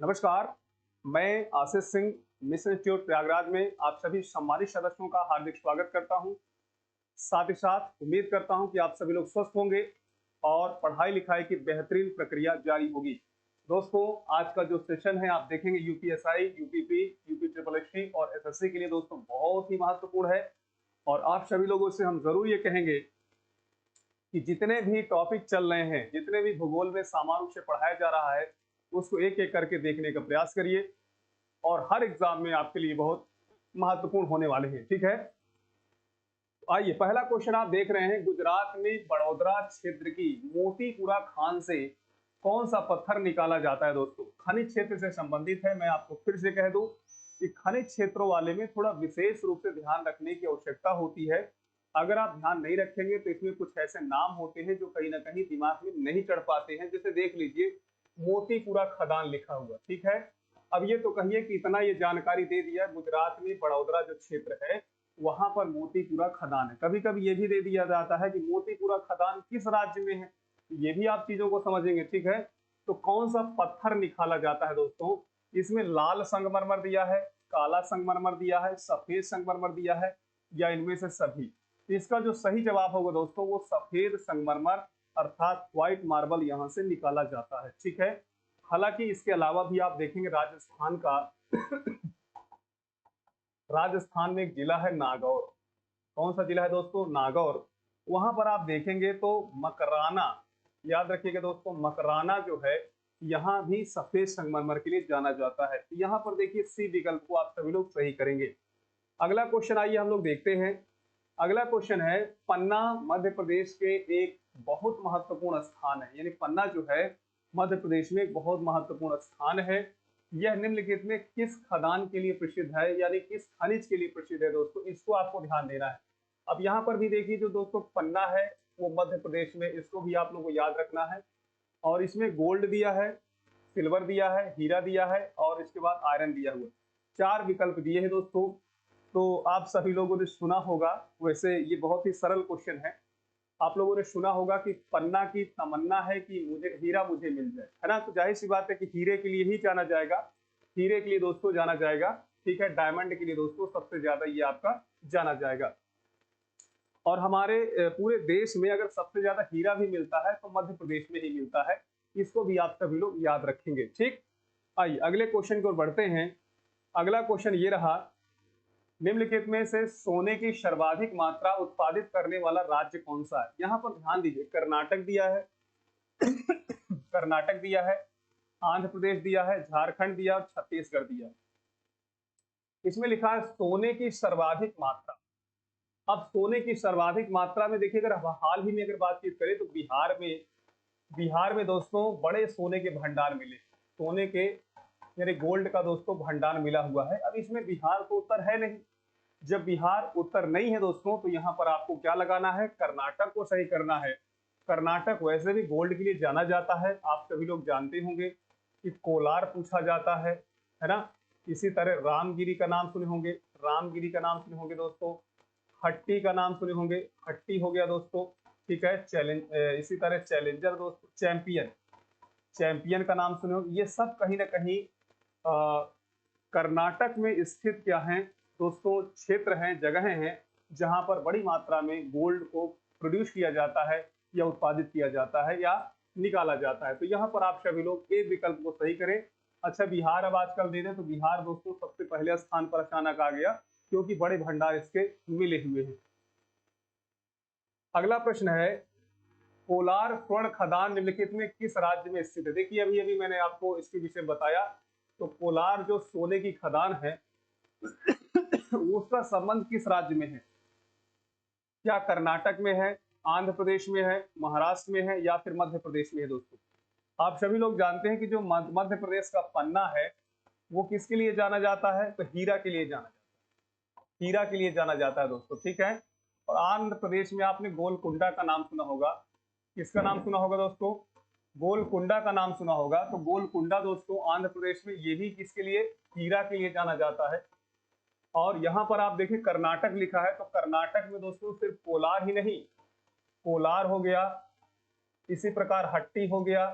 नमस्कार, मैं Ashish Singh mission institute Prayagraj में आप सभी सम्मानित सदस्यों का हार्दिक स्वागत करता हूं। साथ ही साथ उम्मीद करता हूं कि आप सभी लोग स्वस्थ होंगे और पढ़ाई लिखाई की बेहतरीन प्रक्रिया जारी होगी। दोस्तों, आज का जो सेशन है आप देखेंगे UPSI, UPP, UP triple SC और एसएससी के लिए दोस्तों बहुत ही महत्वपूर्ण है। और आप सभी लोगों से हम जरूर ये कहेंगे कि जितने भी टॉपिक चल रहे हैं, जितने भी भूगोल में सामान्य रूप से पढ़ाया जा रहा है, उसको एक एक करके देखने का प्रयास करिए और हर एग्जाम में आपके लिए बहुत महत्वपूर्ण होने वाले हैं। ठीक है, आइए पहला क्वेश्चन आप देख रहे हैं, गुजरात में बड़ौदरा क्षेत्र की मोतीपुरा खान से कौन सा पत्थर निकाला जाता है। दोस्तों, खनिज क्षेत्र से संबंधित है। मैं आपको फिर से कह दूं कि खनिज क्षेत्रों वाले में थोड़ा विशेष रूप से ध्यान रखने की आवश्यकता होती है। अगर आप ध्यान नहीं रखेंगे तो इसमें कुछ ऐसे नाम होते हैं जो कहीं ना कहीं दिमाग में नहीं चढ़ पाते हैं। जैसे देख लीजिए, मोतीपुरा खदान लिखा हुआ, ठीक है। अब ये तो कहिए कि इतना ये जानकारी दे दिया, गुजरात में बड़ौदरा जो क्षेत्र है वहां पर मोतीपुरा खदान है। कभी कभी ये भी दे दिया जाता है कि मोतीपुरा खदान किस राज्य में है, ये भी आप चीजों को समझेंगे। ठीक है, तो कौन सा पत्थर निकाला जाता है दोस्तों, इसमें लाल संगमरमर दिया है, काला संगमरमर दिया है, सफेद संगमरमर दिया है, या इनमें से सभी। तो इसका जो सही जवाब होगा दोस्तों वो सफेद संगमरमर अर्थात व्हाइट मार्बल यहां से निकाला जाता है। ठीक है, हालांकि इसके अलावा भी आप देखेंगे राजस्थान का राजस्थान में एक जिला है नागौर। कौन सा जिला है दोस्तों? नागौर। वहां पर आप देखेंगे तो मकराना, याद रखिएगा दोस्तों, मकराना जो है यहाँ भी सफेद संगमरमर के लिए जाना जाता है। तो यहाँ पर देखिए सी विकल्प को आप सभी लोग सही करेंगे। अगला क्वेश्चन आइए हम लोग देखते हैं। अगला क्वेश्चन है, पन्ना मध्य प्रदेश के एक बहुत महत्वपूर्ण स्थान है। यानी पन्ना जो है मध्य प्रदेश में एक बहुत महत्वपूर्ण स्थान है। यह निम्नलिखित में किस खदान के लिए प्रसिद्ध है, यानी किस खनिज के लिए प्रसिद्ध है दोस्तों, इसको आपको ध्यान देना है। अब यहाँ पर भी देखिए जो दोस्तों पन्ना है वो मध्य प्रदेश में, इसको भी आप लोगों को याद रखना है। और इसमें गोल्ड दिया है, सिल्वर दिया है, हीरा दिया है और इसके बाद आयरन दिया हुआ। चार विकल्प दिए हैं दोस्तों। तो आप सभी लोगों ने सुना होगा, वैसे ये बहुत ही सरल क्वेश्चन है। आप लोगों ने सुना होगा कि पन्ना की तमन्ना है कि मुझे हीरा मुझे मिल जाए, है ना। तो जाहिर सी बात है कि हीरे के लिए ही जाना जाएगा, हीरे के लिए दोस्तों जाना जाएगा। ठीक है, डायमंड के लिए दोस्तों सबसे ज्यादा ये आपका जाना जाएगा। और हमारे पूरे देश में अगर सबसे ज्यादा हीरा भी मिलता है तो मध्य प्रदेश में ही मिलता है। इसको भी आप सभी लोग याद रखेंगे। ठीक, आइए अगले क्वेश्चन की ओर बढ़ते हैं। अगला क्वेश्चन ये रहा, निम्नलिखित में से सोने की सर्वाधिक मात्रा उत्पादित करने वाला राज्य कौन सा है। यहाँ पर ध्यान दीजिए, कर्नाटक दिया है कर्नाटक दिया है, आंध्र प्रदेश दिया है, झारखंड दिया और छत्तीसगढ़ दिया। इसमें लिखा है सोने की सर्वाधिक मात्रा। अब सोने की सर्वाधिक मात्रा में देखिए, अगर हाल ही में अगर बातचीत करें तो बिहार में दोस्तों बड़े सोने के भंडार मिले, सोने के यानी गोल्ड का दोस्तों भंडार मिला हुआ है। अब इसमें बिहार तो उत्तर है नहीं। जब बिहार उत्तर नहीं है दोस्तों तो यहाँ पर आपको क्या लगाना है, कर्नाटक को सही करना है। कर्नाटक वैसे भी गोल्ड के लिए जाना जाता है, आप सभी लोग जानते होंगे कि कोलार पूछा जाता है ना। इसी तरह रामगिरी का नाम सुने होंगे, रामगिरी का नाम सुने होंगे दोस्तों, हट्टी का नाम सुने होंगे, हट्टी हो गया दोस्तों। ठीक है, इसी तरह चैलेंजर दोस्तों, चैंपियन का नाम सुने होंगे। ये सब कहीं ना कहीं कर्नाटक में स्थित क्या है दोस्तों, क्षेत्र हैं, जगहें हैं जहां पर बड़ी मात्रा में गोल्ड को प्रोड्यूस किया जाता है या उत्पादित किया जाता है या निकाला जाता है। तो यहाँ पर आप सभी लोग एक विकल्प को सही करें। अच्छा, बिहार अब आजकल दे दें तो बिहार दोस्तों सबसे पहले स्थान पर अचानक आ गया क्योंकि बड़े भंडार इसके मिले हुए हैं। अगला प्रश्न है, कोलार स्वर्ण खदान निम्नलिखित में किस राज्य में स्थित है। देखिए अभी अभी मैंने आपको इसके विषय बताया। तो कोलार जो सोने की खदान है उसका संबंध किस राज्य में है? क्या कर्नाटक में है, आंध्र प्रदेश में है, महाराष्ट्र में है या फिर मध्य प्रदेश में है दोस्तों? आप सभी लोग जानते हैं कि जो मध्य प्रदेश का पन्ना है वो किसके लिए जाना जाता है? तो हीरा के लिए जाना जाता है, हीरा के लिए जाना जाता है दोस्तों। ठीक है, और आंध्र प्रदेश में आपने गोलकुंडा का नाम सुना होगा। किसका नाम सुना होगा दोस्तों? गोलकुंडा का नाम सुना होगा। तो गोलकुंडा दोस्तों आंध्र प्रदेश में, ये भी किसके लिए? हीरा के लिए जाना जाता है। और यहां पर आप देखिए कर्नाटक लिखा है, तो कर्नाटक में दोस्तों सिर्फ कोलार ही नहीं, कोलार हो गया, इसी प्रकार हट्टी हो गया,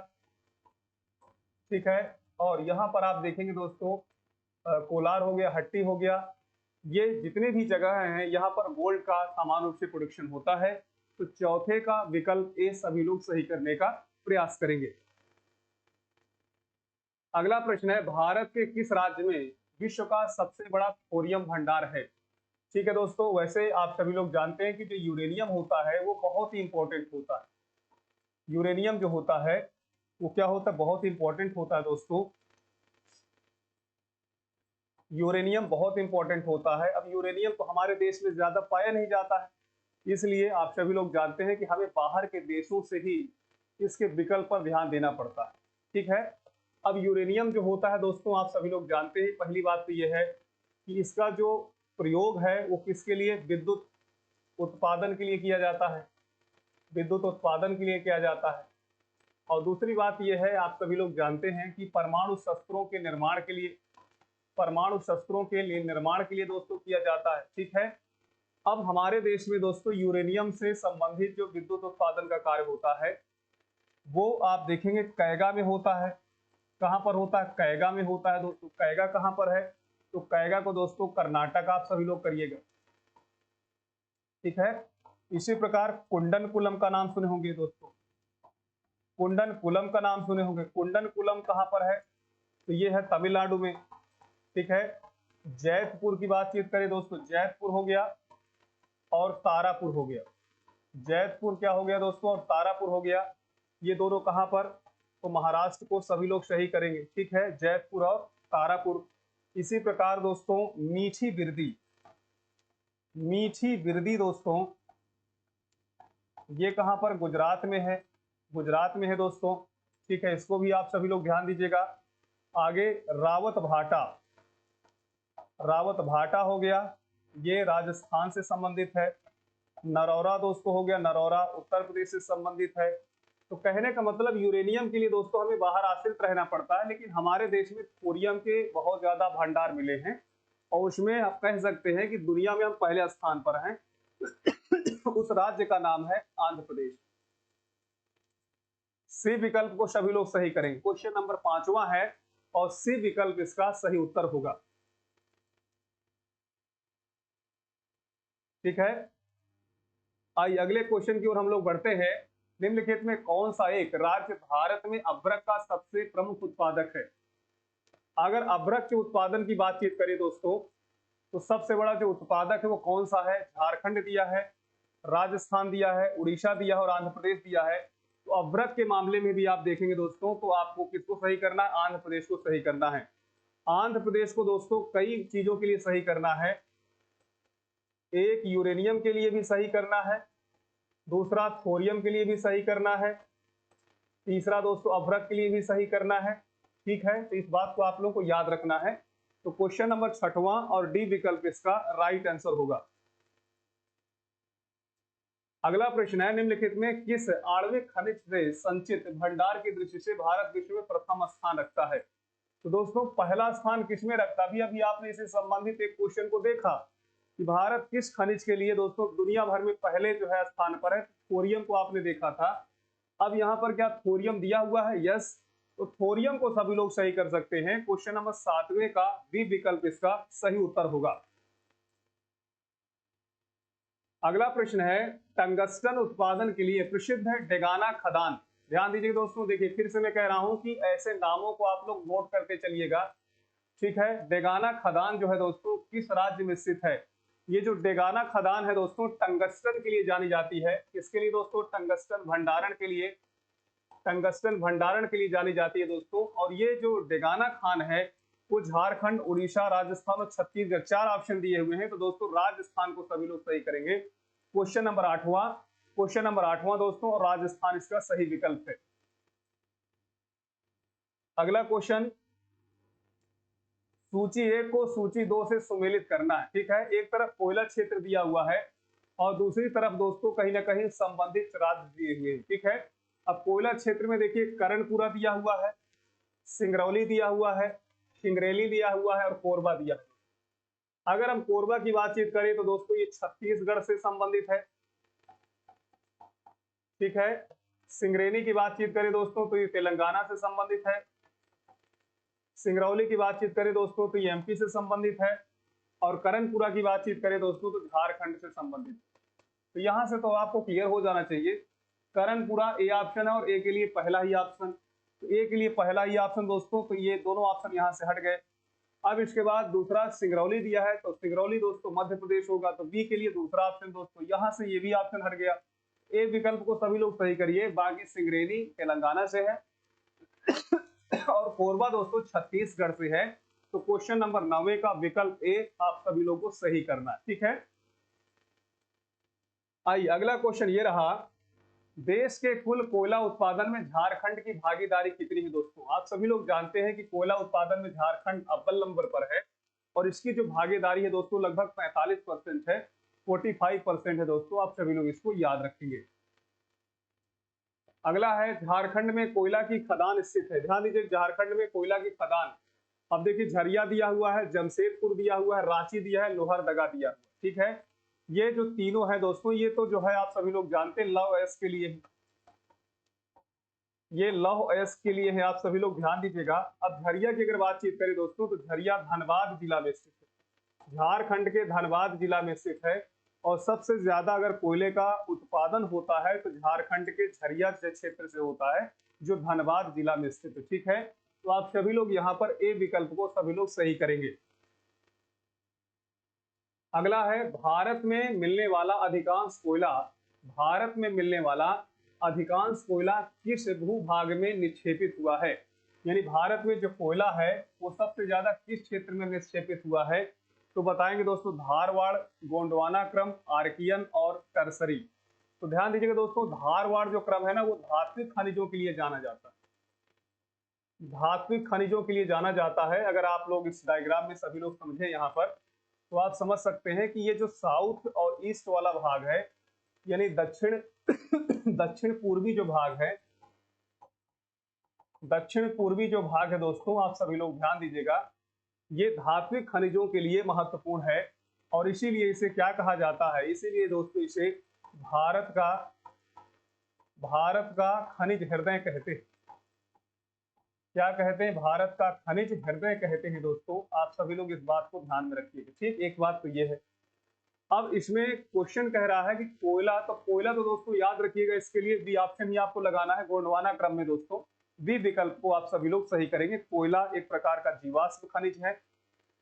ठीक है, और यहाँ पर आप देखेंगे दोस्तों कोलार हो गया, हट्टी हो गया, ये जितने भी जगह हैं यहाँ पर गोल्ड का समान रूप से प्रोडक्शन होता है। तो चौथे का विकल्प ए सभी लोग सही करने का प्रयास करेंगे। अगला प्रश्न है, भारत के किस राज्य में विश्व का सबसे बड़ा थोरियम भंडार है? ठीक है दोस्तों, वैसे आप सभी लोग जानते हैं कि जो यूरेनियम होता है वो बहुत ही इंपॉर्टेंट होता है। यूरेनियम जो होता है वो क्या होता है, बहुत इंपॉर्टेंट होता है दोस्तों। यूरेनियम बहुत इंपॉर्टेंट होता है। अब यूरेनियम तो हमारे देश में ज्यादा पाया नहीं जाता है, इसलिए आप सभी लोग जानते हैं कि हमें बाहर के देशों से ही इसके विकल्प पर ध्यान देना पड़ता है। ठीक है, अब यूरेनियम जो होता है दोस्तों आप सभी लोग जानते हैं, पहली बात तो यह है कि इसका जो प्रयोग है वो किसके लिए, विद्युत उत्पादन के लिए किया जाता है, विद्युत उत्पादन के लिए किया जाता है। और दूसरी बात यह है, आप सभी लोग जानते हैं कि परमाणु शस्त्रों के निर्माण के लिए, परमाणु शस्त्रों के लिए निर्माण के लिए दोस्तों किया जाता है। ठीक है, अब हमारे देश में दोस्तों यूरेनियम से संबंधित जो विद्युत उत्पादन का कार्य होता है वो आप देखेंगे कैगा में होता है। कहां पर होता है, कैगा में होता है दोस्तों। कैगा कहां पर है, तो कैगा को दोस्तों कर्नाटक आप सभी लोग करिएगा। ठीक है, इसी प्रकार कुंडनकुलम का नाम सुने होंगे दोस्तों, कुंडनकुलम का नाम सुने होंगे। कुंडनकुलम कहां पर है, तो ये है तमिलनाडु में। ठीक है, जैतपुर की बातचीत करें दोस्तों, जैतपुर हो गया और तारापुर हो गया। जैतपुर क्या हो गया दोस्तों, और तारापुर हो गया। ये दोनों कहां पर, तो महाराष्ट्र को सभी लोग सही करेंगे। ठीक है, जैतपुर और तारापुर। इसी प्रकार दोस्तों मीठी बिरदी, मीठी बिरदी दोस्तों ये कहां पर, गुजरात में है, गुजरात में है दोस्तों। ठीक है, इसको भी आप सभी लोग ध्यान दीजिएगा। आगे रावत भाटा, रावत भाटा हो गया, ये राजस्थान से संबंधित है। नरौरा दोस्तों हो गया, नरौरा उत्तर प्रदेश से संबंधित है। तो कहने का मतलब यूरेनियम के लिए दोस्तों हमें बाहर आश्रित रहना पड़ता है, लेकिन हमारे देश में थोरियम के बहुत ज्यादा भंडार मिले हैं और उसमें आप कह सकते हैं कि दुनिया में हम पहले स्थान पर हैं। उस राज्य का नाम है आंध्र प्रदेश। सी विकल्प को सभी लोग सही करेंगे। क्वेश्चन नंबर 5वां है और सी विकल्प इसका सही उत्तर होगा। ठीक है, आइए अगले क्वेश्चन की ओर हम लोग बढ़ते हैं। निम्नलिखित में कौन सा एक राज्य भारत में अभ्रक का सबसे प्रमुख उत्पादक है? अगर अभ्रक के उत्पादन की बातचीत करें दोस्तों तो सबसे बड़ा जो उत्पादक है वो कौन सा है? झारखंड दिया है, राजस्थान दिया है, उड़ीसा दिया है और आंध्र प्रदेश दिया है। तो अभ्रक के मामले में भी आप देखेंगे दोस्तों तो आपको किसको सही करना है? आंध्र प्रदेश को सही करना है। आंध्र प्रदेश को दोस्तों कई चीजों के लिए सही करना है। एक, यूरेनियम के लिए भी सही करना है, दूसरा थोरियम के लिए भी सही करना है, तीसरा दोस्तों अभ्रक के लिए भी सही करना है। ठीक है, तो इस बात को आप लोगों को याद रखना है। तो क्वेश्चन नंबर 6वां और डी विकल्प इसका राइट आंसर होगा। अगला प्रश्न है, निम्नलिखित में किस आणविक खनिज से संचित भंडार की दृष्टि से भारत विश्व में प्रथम स्थान रखता है? तो दोस्तों पहला स्थान किसमें रखता है? अभी आपने इससे संबंधित एक क्वेश्चन को देखा कि भारत किस खनिज के लिए दोस्तों दुनिया भर में पहले जो है स्थान पर है। थोरियम को आपने देखा था। अब यहाँ पर क्या थोरियम दिया हुआ है? यस, तो थोरियम को सभी लोग सही कर सकते हैं। क्वेश्चन नंबर 7वें का बी विकल्प इसका सही उत्तर होगा। अगला प्रश्न है, टंगस्टन उत्पादन के लिए प्रसिद्ध है डेगाना खदान। ध्यान दीजिए दोस्तों, देखिए फिर से मैं कह रहा हूं कि ऐसे नामों को आप लोग नोट करते चलिएगा। ठीक है, डेगाना खदान जो है दोस्तों किस राज्य में स्थित है? ये जो डेगाना खदान है दोस्तों टंगस्टन के लिए जानी जाती है। किसके लिए दोस्तों? टंगस्टन भंडारण के लिए, टंगस्टन भंडारण के लिए जानी जाती है दोस्तों। और ये जो डेगाना खान है वो झारखंड, उड़ीसा, राजस्थान और छत्तीसगढ़, 4 ऑप्शन दिए हुए हैं। तो दोस्तों राजस्थान को सभी लोग सही करेंगे। क्वेश्चन नंबर 8वां, क्वेश्चन नंबर 8वां दोस्तों, और राजस्थान इसका सही विकल्प है। अगला क्वेश्चन, सूची 1 को सूची 2 से सुमेलित करना है। ठीक है, एक तरफ कोयला क्षेत्र दिया हुआ है और दूसरी तरफ दोस्तों कहीं ना कहीं संबंधित राज्य दिए हुए हैं। ठीक है, अब कोयला क्षेत्र में देखिए कर्णपुरा दिया हुआ है, सिंगरौली दिया हुआ है, सिंगरेली दिया हुआ है और कोरबा दिया हुआ है। अगर हम कोरबा की बातचीत करें तो दोस्तों ये छत्तीसगढ़ से संबंधित है। ठीक है, सिंगरेली की बातचीत करें दोस्तों तो ये तेलंगाना से संबंधित है। सिंगरौली की बातचीत करें दोस्तों तो ये एमपी से संबंधित है, और करणपुरा की बातचीत करें दोस्तों तो झारखंड से संबंधित। तो यहाँ से तो आपको क्लियर हो जाना चाहिए, करणपुरा ए ऑप्शन है और ए के लिए पहला ही ऑप्शन। तो ए के लिए पहला ही ऑप्शन दोस्तों, तो ये दोनों ऑप्शन यहाँ से हट गए। अब इसके बाद दूसरा सिंगरौली दिया है, तो सिंगरौली दोस्तों मध्य प्रदेश होगा, तो बी के लिए दूसरा ऑप्शन दोस्तों, यहाँ से ये भी ऑप्शन हट गया। ए विकल्प को सभी लोग सही करिए। बाकी सिंगरेली तेलंगाना से है और कोरबा दोस्तों छत्तीसगढ़ से है। तो क्वेश्चन नंबर 9 का विकल्प ए आप सभी लोगों को सही करना है, ठीक है। आइए अगला क्वेश्चन ये रहा, देश के कुल कोयला उत्पादन में झारखंड की भागीदारी कितनी है दोस्तों। आप सभी लोग जानते हैं कि कोयला उत्पादन में झारखंड अव्वल नंबर पर है, और इसकी जो भागीदारी है दोस्तों लगभग 45% है, 45% है दोस्तों। आप सभी लोग इसको याद रखेंगे। अगला है, झारखंड में कोयला की खदान स्थित है। ध्यान दीजिए, झारखंड में कोयला की खदान, अब देखिए झरिया दिया हुआ है, जमशेदपुर दिया हुआ है, रांची दिया है, लोहरदगा दिया हुआ है, ठीक है। ये जो तीनों है दोस्तों, ये तो जो है आप सभी लोग जानते हैं लव एस के लिए, ये लव एस के लिए है, आप सभी लोग ध्यान दीजिएगा। अब झरिया की अगर बातचीत करें दोस्तों, तो झरिया धनबाद जिला में स्थित है, झारखंड के धनबाद जिला में स्थित है। और सबसे ज्यादा अगर कोयले का उत्पादन होता है तो झारखंड के झरिया क्षेत्र से होता है, जो धनबाद जिला में स्थित है, ठीक है। तो आप सभी लोग यहाँ पर ए विकल्प को सभी लोग सही करेंगे। अगला है, भारत में मिलने वाला अधिकांश कोयला, भारत में मिलने वाला अधिकांश कोयला किस भूभाग में निक्षेपित हुआ है। यानी भारत में जो कोयला है वो सबसे ज्यादा किस क्षेत्र में निक्षेपित हुआ है। तो बताएंगे दोस्तों, धारवाड़, गोंडवाना क्रम, आर्कियन और टर्सरी। तो ध्यान दीजिएगा दोस्तों, धारवाड़ जो क्रम है ना, वो धात्विक खनिजों के लिए जाना जाता है, धात्विक खनिजों के लिए जाना जाता है। अगर आप लोग इस डायग्राम में सभी लोग समझे यहाँ पर, तो आप समझ सकते हैं कि ये जो साउथ और ईस्ट वाला भाग है, यानी दक्षिण दक्षिण पूर्वी जो भाग है, दक्षिण पूर्वी जो भाग है दोस्तों, आप सभी लोग ध्यान दीजिएगा, ये धात्विक खनिजों के लिए महत्वपूर्ण है। और इसीलिए इसे क्या कहा जाता है, इसीलिए दोस्तों इसे भारत का खनिज हृदय कहते हैं। क्या कहते हैं, भारत का खनिज हृदय कहते हैं दोस्तों। आप सभी लोग इस बात को ध्यान में रखिएगा, ठीक। एक बात तो ये है। अब इसमें क्वेश्चन कह रहा है कि कोयला, तो कोयला तो दोस्तों याद रखिएगा, इसके लिए बी ऑप्शन ही आपको लगाना है गोंडवाना क्रम में दोस्तों। बी विकल्प को आप सभी लोग सही करेंगे। कोयला एक प्रकार का जीवाश्म खनिज है,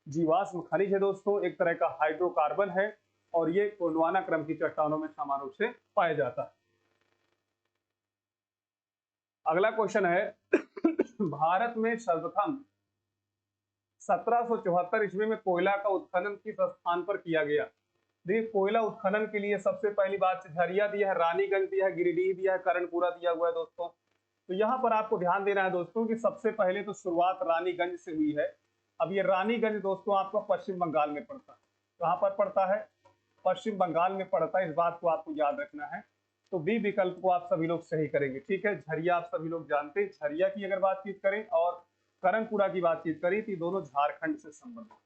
जीवाश्म खनिज है दोस्तों, एक तरह का हाइड्रोकार्बन है, और ये गोंडवाना क्रम की चट्टानों में समान रूप से पाया जाता है। अगला क्वेश्चन है, भारत में सर्वप्रथम 1774 ईस्वी में कोयला का उत्खनन किस स्थान पर किया गया। देखिए, कोयला उत्खनन के लिए सबसे पहली बात झरिया दिया है, रानीगंज दिया है, गिरिडीह दिया है, करणपुरा दिया हुआ है दोस्तों। तो यहाँ पर आपको ध्यान देना है दोस्तों कि सबसे पहले तो शुरुआत रानीगंज से हुई है। अब ये रानीगंज दोस्तों आपका पश्चिम बंगाल में पड़ता है। कहाँ पर पड़ता है, पश्चिम बंगाल में पड़ता है, इस बात को आपको याद रखना है। तो बी विकल्प को आप सभी लोग सही करेंगे, ठीक है। झरिया आप सभी लोग जानते हैं, झरिया की अगर बातचीत करें और करणपुरा की बातचीत करें तो दोनों झारखंड से संबंधित,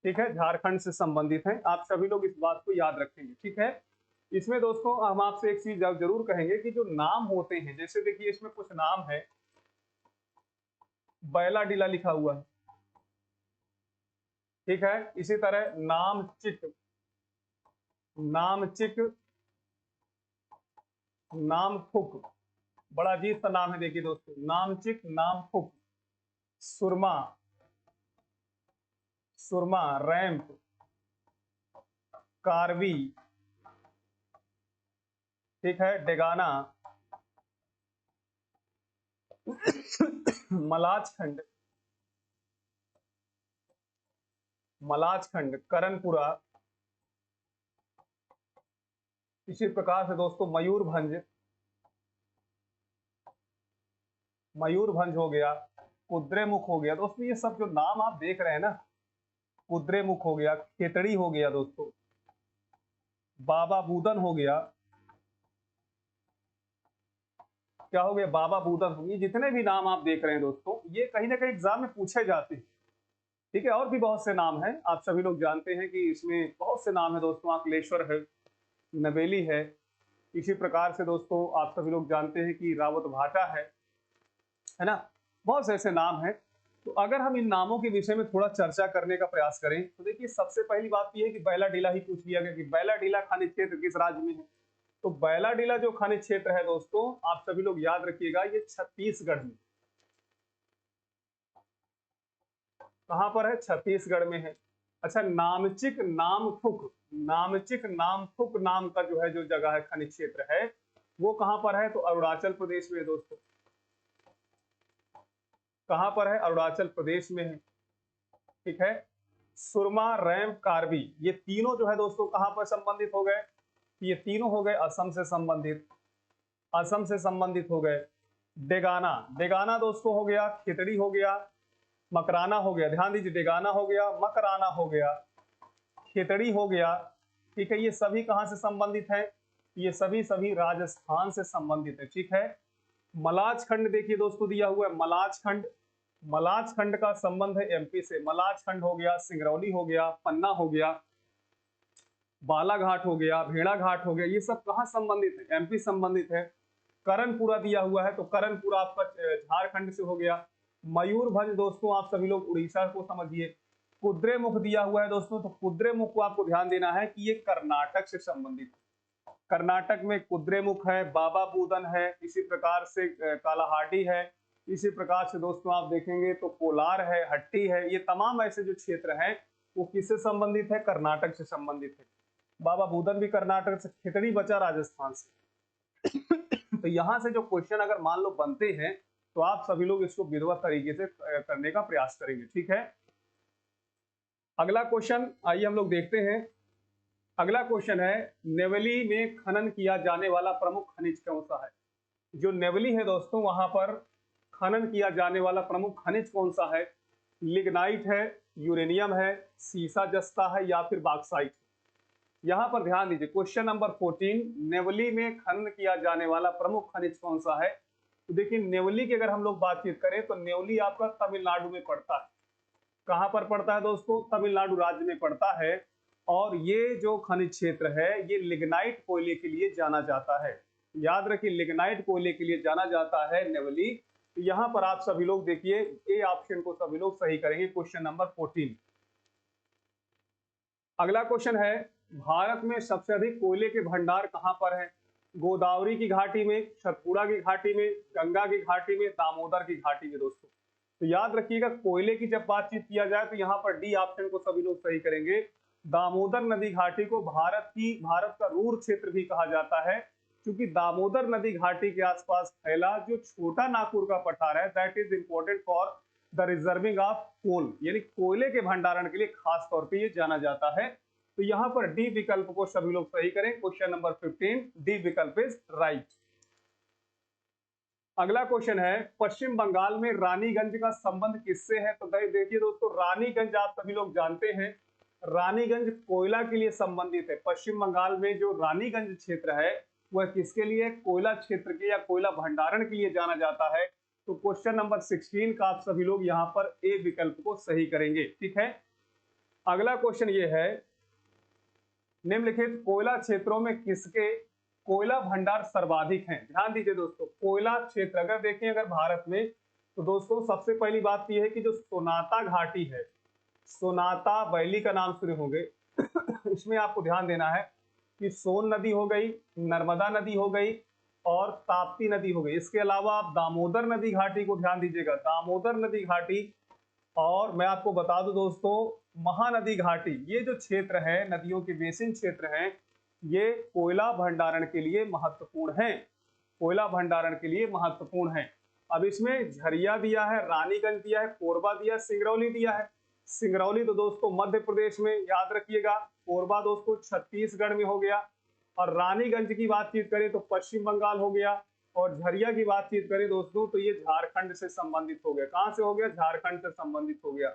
ठीक है, झारखंड से संबंधित हैं। आप सभी लोग इस बात को याद रखेंगे, ठीक है। इसमें दोस्तों हम आपसे एक चीज जरूर कहेंगे कि जो नाम होते हैं, जैसे देखिए इसमें कुछ नाम है, बैला डीला लिखा हुआ है, ठीक है। इसी तरह नामचिक, नामचिक, नामफुक, बड़ा अजीब सा नाम है देखिए दोस्तों, नामचिक, नामफुक, सुरमा, सुरमा, रैंप, कारवी, ठीक है, डेगाना, मलाजखंड, मलाजखंड, करणपुरा, इसी प्रकार से दोस्तों मयूरभंज, मयूरभंज हो गया, कुद्रेमुख हो गया दोस्तों। ये सब जो नाम आप देख रहे हैं ना, कुद्रेमुख हो गया, खेतड़ी हो गया दोस्तों, बाबा बूदन हो गया, क्या हो गया, बाबा बूदन हो गया। जितने भी नाम आप देख रहे हैं दोस्तों, ये कहीं ना कहीं एग्जाम में पूछे जाते हैं, ठीक है। और भी बहुत से नाम हैं, आप सभी लोग जानते हैं कि इसमें बहुत से नाम है दोस्तों, अकलेश्वर है, नवेली है, इसी प्रकार से दोस्तों आप सभी लोग जानते हैं कि रावत भाटा है ना। बहुत से ऐसे नाम हैं। तो अगर हम इन नामों के विषय में थोड़ा चर्चा करने का प्रयास करें तो देखिए सबसे पहली बात यह है कि बैलाडीला ही पूछ लिया गया कि बैलाडीला खनिज क्षेत्र किस राज्य में है। तो बैलाडीला जो खनिज क्षेत्र है दोस्तों, आप सभी लोग याद रखिएगा, ये छत्तीसगढ़ में। कहां पर है? छत्तीसगढ़ में है। अच्छा, नामचिक नामथुक, नामचिक नामथुक नाम का जो है जो जगह है, खनिज क्षेत्र है, वो कहां पर है? तो अरुणाचल प्रदेश में है दोस्तों। कहां पर है? अरुणाचल प्रदेश में है। ठीक है। सुरमा, रैम, कार्बी, ये तीनों जो है दोस्तों कहां पर संबंधित हो गए? ये तीनों हो गए असम से संबंधित, असम से संबंधित हो गए। डेगाना, डेगाना दोस्तों हो गया, खितड़ी हो गया, मकराना हो गया। ध्यान दीजिए, डेगाना हो गया, मकराना हो गया, खितड़ी हो गया। ठीक है, ये सभी कहां से संबंधित है? ये सभी राजस्थान से संबंधित है। ठीक है। मलाज खंड देखिए दोस्तों दिया हुआ है, मलाज खंड, मलाज खंड का संबंध है एमपी से। मलाज खंड हो गया, सिंगरौली हो गया, पन्ना हो गया, बालाघाट हो गया, भेड़ाघाट हो गया, ये सब कहां संबंधित है? एमपी संबंधित है। करणपुरा दिया हुआ है, तो करणपुरा आपका झारखंड से हो गया। मयूरभंज दोस्तों आप सभी लोग उड़ीसा को समझिए। कुद्रेमुख दिया हुआ है दोस्तों, तो कुद्रेमुख को आपको ध्यान देना है कि ये कर्नाटक से संबंधित है। कर्नाटक में कुद्रेमुख है, बाबा बूदन है, इसी प्रकार से कालाहांडी है, इसी प्रकार से दोस्तों आप देखेंगे तो कोलार है, हट्टी है, ये तमाम ऐसे जो क्षेत्र हैं वो किससे संबंधित है? कर्नाटक से संबंधित है। बाबा बूदन भी कर्नाटक से, खितड़ी बचा राजस्थान से। तो यहां से जो क्वेश्चन अगर मान लो बनते हैं तो आप सभी लोग इसको विधिवत तरीके से करने का प्रयास करेंगे। ठीक है। अगला क्वेश्चन आइए हम लोग देखते हैं। अगला क्वेश्चन है, नेवली में खनन किया जाने वाला प्रमुख खनिज कौन सा है? जो नेवली है दोस्तों, वहां पर खनन किया जाने वाला प्रमुख खनिज कौन सा है? लिग्नाइट है, यूरेनियम है, सीसा जस्ता है, या फिर बॉक्साइट? यहां पर ध्यान दीजिए, क्वेश्चन नंबर 14, नेवली में खनन किया जाने वाला प्रमुख खनिज कौन सा है? तो देखिए नेवली की अगर हम लोग बातचीत करें तो नेवली आपका तमिलनाडु में पड़ता है। कहां पर पड़ता है दोस्तों? तमिलनाडु राज्य में पड़ता है। और ये जो खनिज क्षेत्र है ये लिग्नाइट कोयले के लिए जाना जाता है। याद रखिए, लिग्नाइट कोयले के लिए जाना जाता है नेवली। तो यहां पर आप सभी लोग देखिए ए ऑप्शन को सभी लोग सही करेंगे, क्वेश्चन नंबर 14। अगला क्वेश्चन है, भारत में सबसे अधिक कोयले के भंडार कहां पर है? गोदावरी की घाटी में, सतपुड़ा की घाटी में, गंगा की घाटी में, दामोदर की घाटी में दोस्तों। तो याद रखिएगा, कोयले की जब बातचीत किया जाए तो यहाँ पर डी ऑप्शन को सभी लोग सही करेंगे। दामोदर नदी घाटी को भारत का रूर क्षेत्र भी कहा जाता है, क्योंकि दामोदर नदी घाटी के आसपास फैला जो छोटा नागपुर का पठार है, that is important for the reserving of coal, यानी कोयले के भंडारण के लिए खास तौर पे ये जाना जाता है। तो यहाँ पर डी विकल्प को सभी लोग सही करें, क्वेश्चन नंबर 15, डी विकल्प इज राइट। अगला क्वेश्चन है, पश्चिम बंगाल में रानीगंज का संबंध किससे है? तो देखिए दोस्तों, रानीगंज आप सभी लोग जानते हैं, रानीगंज कोयला के लिए संबंधित है। पश्चिम बंगाल में जो रानीगंज क्षेत्र है वह किसके लिए? कोयला क्षेत्र के या कोयला भंडारण के लिए जाना जाता है। तो क्वेश्चन नंबर 16 का आप सभी लोग यहाँ पर ए विकल्प को सही करेंगे। ठीक है। अगला क्वेश्चन ये है, निम्नलिखित कोयला क्षेत्रों में किसके कोयला भंडार सर्वाधिक हैं? ध्यान दीजिए दोस्तों, कोयला क्षेत्र अगर देखें अगर भारत में, तो दोस्तों सबसे पहली बात यह है कि जो सोनाता घाटी है, सोनाता वैली का नाम सुने होंगे इसमें आपको ध्यान देना है कि सोन नदी हो गई, नर्मदा नदी हो गई और ताप्ती नदी हो गई। इसके अलावा आप दामोदर नदी घाटी को ध्यान दीजिएगा, दामोदर नदी घाटी, और मैं आपको बता दूं दोस्तों महानदी घाटी, ये जो क्षेत्र है नदियों के बेसिन क्षेत्र हैं, ये कोयला भंडारण के लिए महत्वपूर्ण है, कोयला भंडारण के लिए महत्वपूर्ण है। अब इसमें झरिया दिया है, रानीगंज दिया है, कोरबा दिया, सिंगरौली दिया है। सिंगरौली तो दोस्तों मध्य प्रदेश में, याद रखिएगा, कोरबा दोस्तों छत्तीसगढ़ में हो गया, और रानीगंज की बातचीत करें तो पश्चिम बंगाल हो गया, और झरिया की बातचीत करें दोस्तों तो ये झारखंड से संबंधित हो गया। कहां से हो गया? झारखंड से संबंधित हो गया।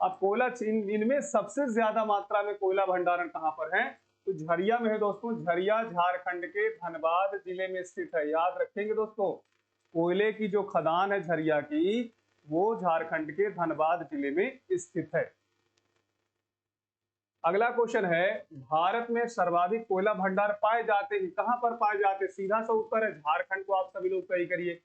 अब कोयला इनमें सबसे ज्यादा मात्रा में कोयला भंडारण कहां पर है? तो झरिया में है दोस्तों। झरिया झारखंड के धनबाद जिले में स्थित है। याद रखेंगे दोस्तों, कोयले की जो खदान है झरिया की, वो झारखंड के धनबाद जिले में स्थित है। अगला क्वेश्चन है, भारत में सर्वाधिक कोयला भंडार पाए जाते हैं, कहां पर पाए जाते हैं? सीधा सा उत्तर है झारखंड को आप सभी लोग सही करिए।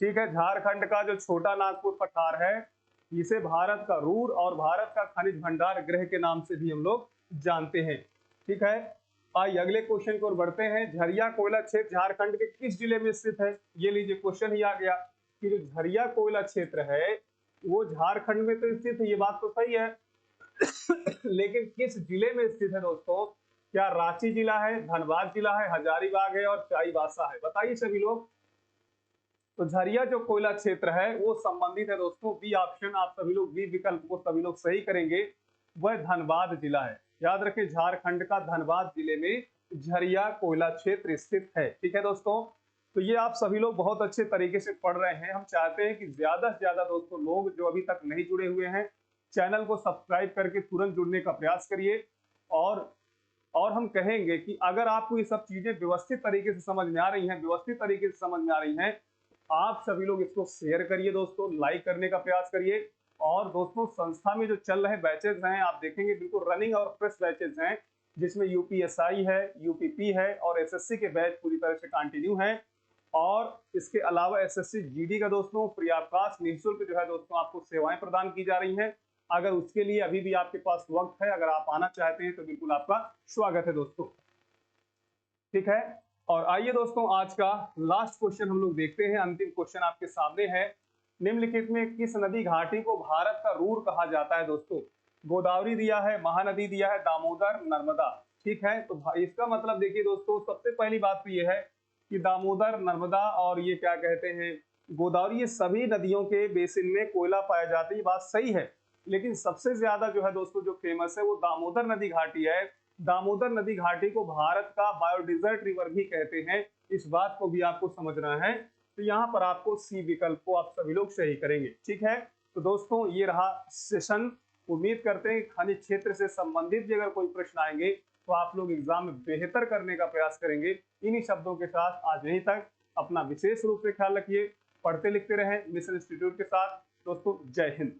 ठीक है, झारखंड का जो छोटा नागपुर पठार है, इसे भारत का रूर और भारत का खनिज भंडार गृह के नाम से भी हम लोग जानते हैं। ठीक है, आइए अगले क्वेश्चन की ओर बढ़ते हैं। झरिया कोयला क्षेत्र झारखंड के किस जिले में स्थित है? ये लीजिए क्वेश्चन ही आ गया कि जो झरिया कोयला क्षेत्र है वो झारखंड में तो स्थित है, ये बात तो सही है लेकिन किस जिले में स्थित है दोस्तों? क्या रांची जिला है, धनबाद जिला है, हजारीबाग है और चाईबासा है? बताइए सभी लोग। तो झरिया जो कोयला क्षेत्र है वो संबंधित है दोस्तों, बी ऑप्शन, आप सभी लोग बी विकल्प को सभी लोग सही करेंगे, वह धनबाद जिला है। याद रखें, झारखंड का धनबाद जिले में झरिया कोयला क्षेत्र स्थित है। ठीक है दोस्तों, तो ये आप सभी लोग बहुत अच्छे तरीके से पढ़ रहे हैं। हम चाहते हैं कि ज्यादा से ज्यादा दोस्तों लोग जो अभी तक नहीं जुड़े हुए हैं, चैनल को सब्सक्राइब करके तुरंत जुड़ने का प्रयास करिए। और हम कहेंगे कि अगर आपको ये सब चीजें व्यवस्थित तरीके से समझ में आ रही हैं, व्यवस्थित तरीके से समझ में आ रही हैं, आप सभी लोग इसको शेयर करिए दोस्तों, लाइक करने का प्रयास करिए। और दोस्तों संस्था में जो चल रहे बैचेज हैं आप देखेंगे बिल्कुल रनिंग और फ्रेश बैचेज हैं, जिसमें यूपीएसआई है, यूपीपी है और एसएससी के बैच पूरी तरह से कंटिन्यू हैं। और इसके अलावा एसएससी जीडी का दोस्तों फ्री ऑफ कॉस्ट निःशुल्क जो है दोस्तों आपको सेवाएं प्रदान की जा रही हैं। अगर उसके लिए अभी भी आपके पास वक्त है, अगर आप आना चाहते हैं तो बिल्कुल आपका स्वागत है दोस्तों। ठीक है, और आइए दोस्तों आज का लास्ट क्वेश्चन हम लोग देखते हैं। अंतिम क्वेश्चन आपके सामने है, निम्नलिखित में किस नदी घाटी को भारत का रूर कहा जाता है? दोस्तों गोदावरी दिया है, महानदी दिया है, दामोदर, नर्मदा। ठीक है, तो इसका मतलब देखिए दोस्तों, सबसे पहली बात तो ये है कि दामोदर, नर्मदा और ये क्या कहते हैं गोदावरी, ये सभी नदियों के बेसिन में कोयला पाया जाता है, ये बात सही है। लेकिन सबसे ज्यादा जो है दोस्तों जो फेमस है वो दामोदर नदी घाटी है। दामोदर नदी घाटी को भारत का बायोडिजर्ट रिवर भी कहते हैं, इस बात को भी आपको समझना है। तो यहाँ पर आपको सी विकल्प को आप सभी लोग सही करेंगे। ठीक है, तो दोस्तों ये रहा सेशन। उम्मीद करते हैं खनिज क्षेत्र से संबंधित भी अगर कोई प्रश्न आएंगे तो आप लोग एग्जाम में बेहतर करने का प्रयास करेंगे। इन्हीं शब्दों के साथ आज यहीं तक। अपना विशेष रूप से ख्याल रखिए, पढ़ते लिखते रहें मिशन इंस्टीट्यूट के साथ। दोस्तों जय हिंद।